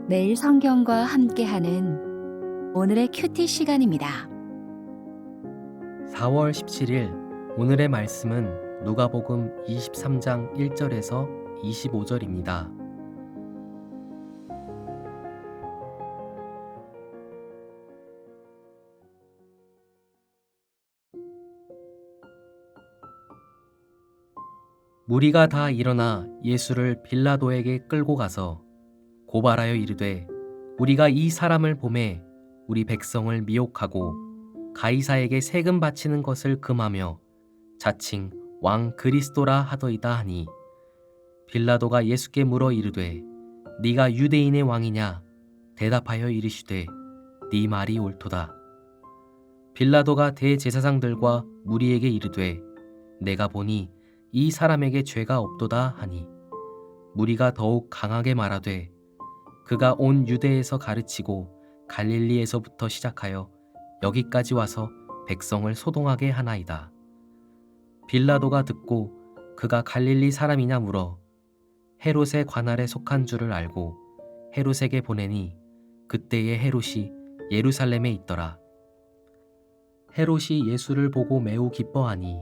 매일 성경과 함께하는 오늘의 큐티 시간입니다. 4월 17일 오늘의 말씀은 누가복음 23장 1절에서 25절입니다. 무리가 다 일어나 예수를 빌라도에게 끌고 가서 고발하여 이르되 우리가 이 사람을 보매 우리 백성을 미혹하고 가이사에게 세금 바치는 것을 금하며 자칭 왕 그리스도라 하더이다 하니 빌라도가 예수께 물어 이르되 네가 유대인의 왕이냐 대답하여 이르시되 네 말이 옳도다. 빌라도가 대제사장들과 무리에게 이르되 내가 보니 이 사람에게 죄가 없도다 하니 무리가 더욱 강하게 말하되 그가 온 유대에서 가르치고 갈릴리에서부터 시작하여 여기까지 와서 백성을 소동하게 하나이다. 빌라도가 듣고 그가 갈릴리 사람이냐 물어 헤롯의 관할에 속한 줄을 알고 헤롯에게 보내니 그때에 헤롯이 예루살렘에 있더라. 헤롯이 예수를 보고 매우 기뻐하니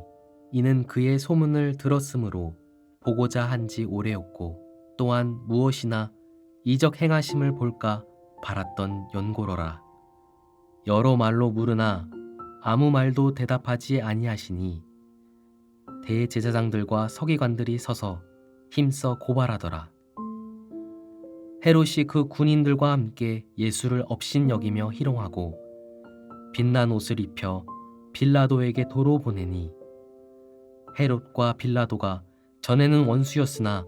이는 그의 소문을 들었으므로 보고자 한지 오래였고 또한 무엇이나 이적 행하심을 볼까 바랐던 연고로라. 여러 말로 물으나 아무 말도 대답하지 아니하시니 대제사장들과 서기관들이 서서 힘써 고발하더라. 헤롯이 그 군인들과 함께 예수를 업신여기며 희롱하고 빛난 옷을 입혀 빌라도에게 도로 보내니 헤롯과 빌라도가 전에는 원수였으나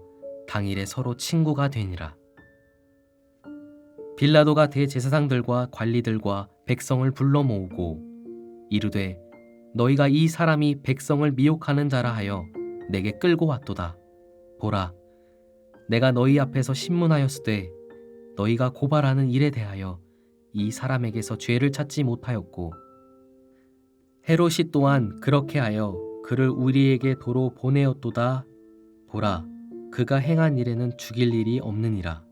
당일에 서로 친구가 되니라. 빌라도가 대제사장들과 관리들과 백성을 불러 모으고 이르되 너희가 이 사람이 백성을 미혹하는 자라 하여 내게 끌고 왔도다. 보라, 내가 너희 앞에서 신문하였으되 너희가 고발하는 일에 대하여 이 사람에게서 죄를 찾지 못하였고 헤롯이 또한 그렇게 하여 그를 우리에게 도로 보내었도다. 보라, 그가 행한 일에는 죽일 일이 없느니라.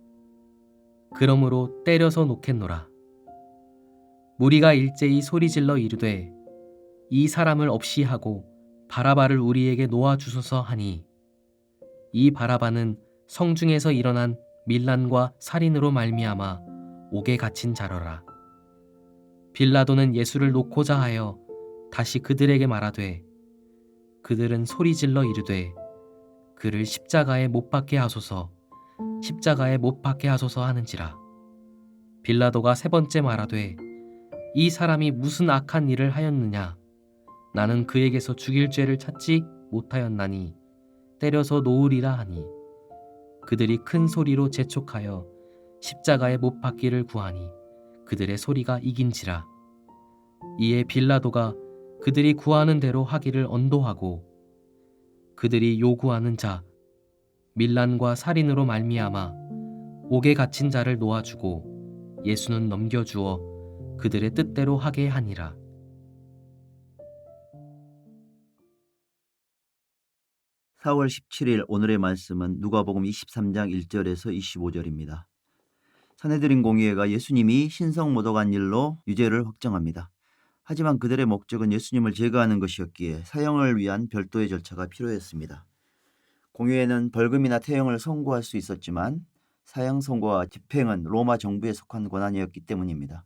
그러므로 때려서 놓겠노라. 무리가 일제히 소리질러 이르되 이 사람을 없이 하고 바라바를 우리에게 놓아 주소서 하니 이 바라바는 성중에서 일어난 밀란과 살인으로 말미암아 옥에 갇힌 자러라. 빌라도는 예수를 놓고자 하여 다시 그들에게 말하되 그들은 소리질러 이르되 그를 십자가에 못 박게 하소서, 십자가에 못 박게 하소서 하는지라. 빌라도가 세 번째 말하되 이 사람이 무슨 악한 일을 하였느냐? 나는 그에게서 죽일 죄를 찾지 못하였나니 때려서 놓으리라 하니 그들이 큰 소리로 재촉하여 십자가에 못 박기를 구하니 그들의 소리가 이긴지라. 이에 빌라도가 그들이 구하는 대로 하기를 언도하고 그들이 요구하는 자 밀란과 살인으로 말미암아 옥에 갇힌 자를 놓아주고 예수는 넘겨주어 그들의 뜻대로 하게 하니라. 4월 17일 오늘의 말씀은 누가복음 23장 1절에서 25절입니다. 산헤드린 공의회가 예수님이 신성모독한 일로 유죄를 확정합니다. 하지만 그들의 목적은 예수님을 제거하는 것이었기에 사형을 위한 별도의 절차가 필요했습니다. 공의회는 벌금이나 태형을 선고할 수 있었지만 사형 선고와 집행은 로마 정부에 속한 권한이었기 때문입니다.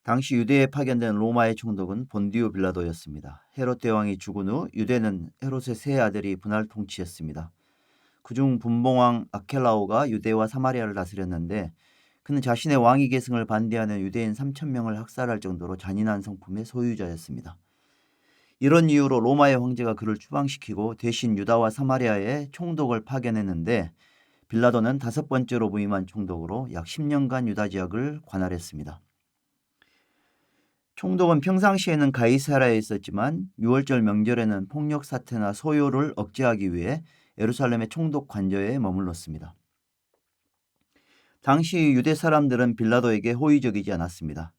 당시 유대에 파견된 로마의 총독은 본디오 빌라도였습니다. 헤롯 대왕이 죽은 후 유대는 헤롯의 세 아들이 분할 통치했습니다. 그중 분봉왕 아켈라오가 유대와 사마리아를 다스렸는데 그는 자신의 왕위 계승을 반대하는 유대인 3,000명을 학살할 정도로 잔인한 성품의 소유자였습니다. 이런 이유로 로마의 황제가 그를 추방시키고 대신 유다와 사마리아에 총독을 파견했는데 빌라도는 5번째로 부임한 총독으로 약 10년간 유다 지역을 관할했습니다. 총독은 평상시에는 가이사라에 있었지만 6월절 명절에는 폭력 사태나 소요를 억제하기 위해 예루살렘의 총독 관저에 머물렀습니다. 당시 유대 사람들은 빌라도에게 호의적이지 않았습니다.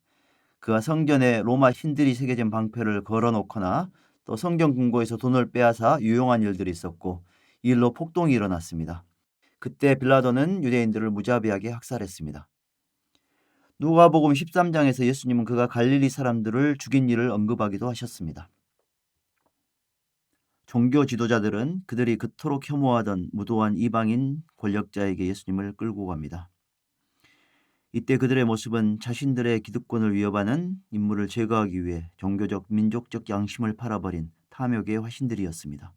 그가 성전에 로마 신들이 새겨진 방패를 걸어놓거나 또 성전 금고에서 돈을 빼앗아 유용한 일들이 있었고 이 일로 폭동이 일어났습니다. 그때 빌라도는 유대인들을 무자비하게 학살했습니다. 누가복음 13장에서 예수님은 그가 갈릴리 사람들을 죽인 일을 언급하기도 하셨습니다. 종교 지도자들은 그들이 그토록 혐오하던 무도한 이방인 권력자에게 예수님을 끌고 갑니다. 이때 그들의 모습은 자신들의 기득권을 위협하는 인물을 제거하기 위해 종교적, 민족적 양심을 팔아버린 탐욕의 화신들이었습니다.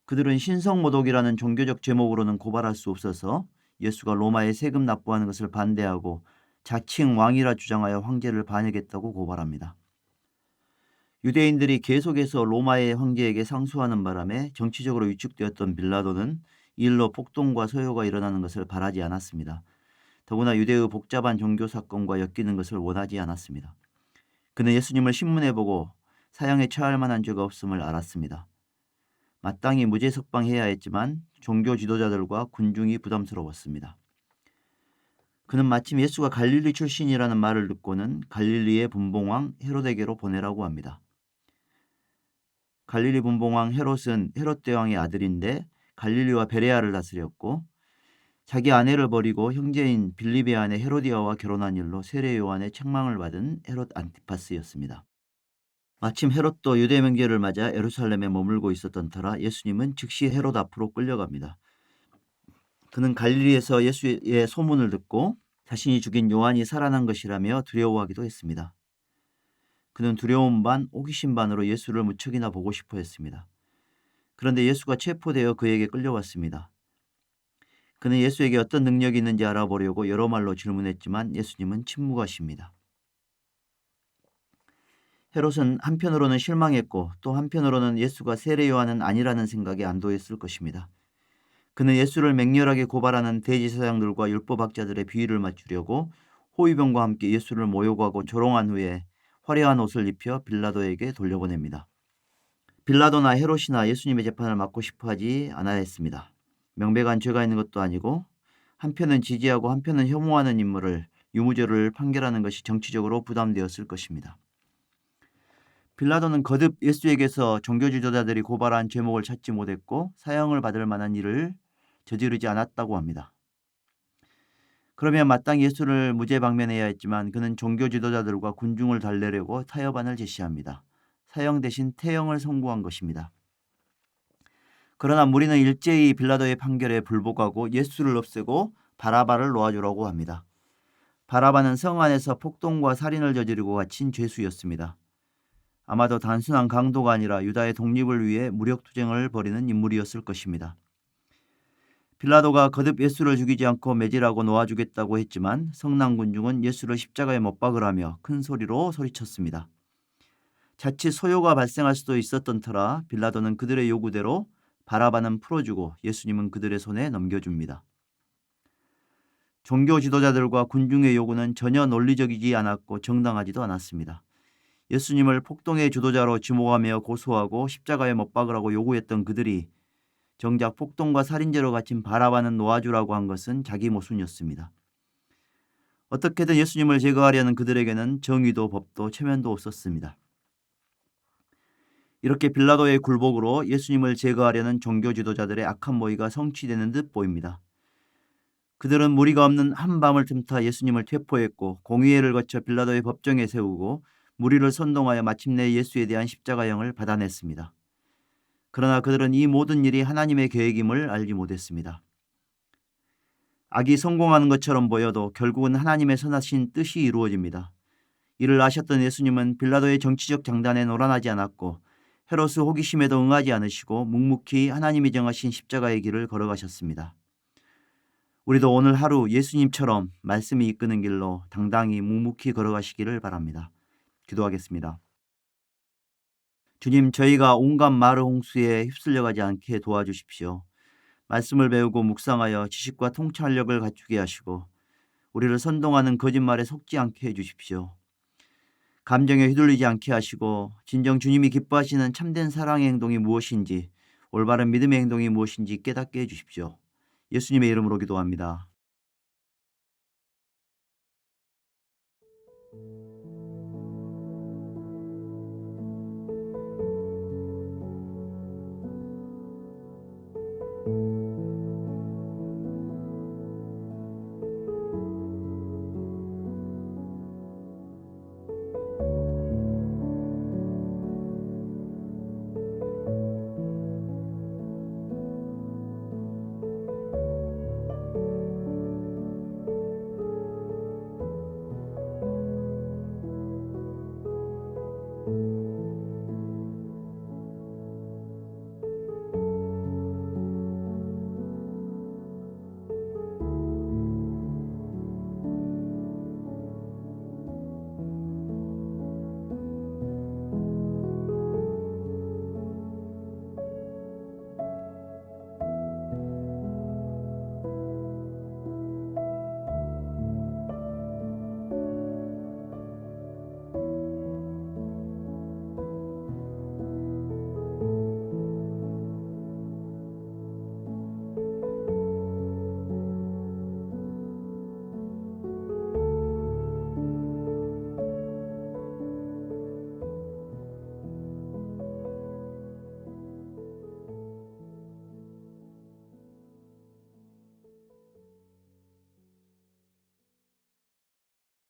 그들은 신성모독이라는 종교적 제목으로는 고발할 수 없어서 예수가 로마에 세금 납부하는 것을 반대하고 자칭 왕이라 주장하여 황제를 반역했다고 고발합니다. 유대인들이 계속해서 로마의 황제에게 상소하는 바람에 정치적으로 위축되었던 빌라도는 이 일로 폭동과 소요가 일어나는 것을 바라지 않았습니다. 더구나 유대의 복잡한 종교 사건과 엮이는 것을 원하지 않았습니다. 그는 예수님을 신문해 보고 사형에 처할 만한 죄가 없음을 알았습니다. 마땅히 무죄 석방해야 했지만 종교 지도자들과 군중이 부담스러웠습니다. 그는 마침 예수가 갈릴리 출신이라는 말을 듣고는 갈릴리의 분봉왕 헤롯에게로 보내라고 합니다. 갈릴리 분봉왕 헤롯은 헤롯 대왕의 아들인데 갈릴리와 베레아를 다스렸고 자기 아내를 버리고 형제인 빌립의 아내 헤로디아와 결혼한 일로 세례 요한의 책망을 받은 헤롯 안티파스였습니다. 마침 헤롯도 유대 명절을 맞아 예루살렘에 머물고 있었던 터라 예수님은 즉시 헤롯 앞으로 끌려갑니다. 그는 갈릴리에서 예수의 소문을 듣고 자신이 죽인 요한이 살아난 것이라며 두려워하기도 했습니다. 그는 두려움 반 호기심 반으로 예수를 무척이나 보고 싶어 했습니다. 그런데 예수가 체포되어 그에게 끌려왔습니다. 그는 예수에게 어떤 능력이 있는지 알아보려고 여러 말로 질문했지만 예수님은 침묵하십니다. 헤롯은 한편으로는 실망했고 또 한편으로는 예수가 세례 요한은 아니라는 생각에 안도했을 것입니다. 그는 예수를 맹렬하게 고발하는 대제사장들과 율법학자들의 비위를 맞추려고 호위병과 함께 예수를 모욕하고 조롱한 후에 화려한 옷을 입혀 빌라도에게 돌려보냅니다. 빌라도나 헤롯이나 예수님의 재판을 맡고 싶어 하지 않아 했습니다. 명백한 죄가 있는 것도 아니고 한편은 지지하고 한편은 혐오하는 인물을 유무죄를 판결하는 것이 정치적으로 부담되었을 것입니다. 빌라도는 거듭 예수에게서 종교 지도자들이 고발한 죄목을 찾지 못했고 사형을 받을 만한 일을 저지르지 않았다고 합니다. 그러면 마땅히 예수를 무죄 방면해야 했지만 그는 종교 지도자들과 군중을 달래려고 타협안을 제시합니다. 사형 대신 태형을 선고한 것입니다. 그러나 무리는 일제히 빌라도의 판결에 불복하고 예수를 없애고 바라바를 놓아주라고 합니다. 바라바는 성 안에서 폭동과 살인을 저지르고 갇힌 죄수였습니다. 아마도 단순한 강도가 아니라 유다의 독립을 위해 무력투쟁을 벌이는 인물이었을 것입니다. 빌라도가 거듭 예수를 죽이지 않고 매질하고 놓아주겠다고 했지만 성난 군중은 예수를 십자가에 못 박으라며 큰 소리로 소리쳤습니다. 자칫 소요가 발생할 수도 있었던 터라 빌라도는 그들의 요구대로 바라바는 풀어주고 예수님은 그들의 손에 넘겨줍니다. 종교 지도자들과 군중의 요구는 전혀 논리적이지 않았고 정당하지도 않았습니다. 예수님을 폭동의 주도자로 지목하며 고소하고 십자가에 못 박으라고 요구했던 그들이 정작 폭동과 살인죄로 갇힌 바라바는 놓아주라고 한 것은 자기 모순이었습니다. 어떻게든 예수님을 제거하려는 그들에게는 정의도 법도 체면도 없었습니다. 이렇게 빌라도의 굴복으로 예수님을 제거하려는 종교 지도자들의 악한 모의가 성취되는 듯 보입니다. 그들은 무리가 없는 한밤을 틈타 예수님을 체포했고 공의회를 거쳐 빌라도의 법정에 세우고 무리를 선동하여 마침내 예수에 대한 십자가형을 받아냈습니다. 그러나 그들은 이 모든 일이 하나님의 계획임을 알지 못했습니다. 악이 성공하는 것처럼 보여도 결국은 하나님의 선하신 뜻이 이루어집니다. 이를 아셨던 예수님은 빌라도의 정치적 장단에 노란하지 않았고 헤롯의 호기심에도 응하지 않으시고 묵묵히 하나님이 정하신 십자가의 길을 걸어가셨습니다. 우리도 오늘 하루 예수님처럼 말씀이 이끄는 길로 당당히 묵묵히 걸어가시기를 바랍니다. 기도하겠습니다. 주님, 저희가 온갖 마르 홍수에 휩쓸려가지 않게 도와주십시오. 말씀을 배우고 묵상하여 지식과 통찰력을 갖추게 하시고 우리를 선동하는 거짓말에 속지 않게 해주십시오. 감정에 휘둘리지 않게 하시고 진정 주님이 기뻐하시는 참된 사랑의 행동이 무엇인지 올바른 믿음의 행동이 무엇인지 깨닫게 해주십시오. 예수님의 이름으로 기도합니다.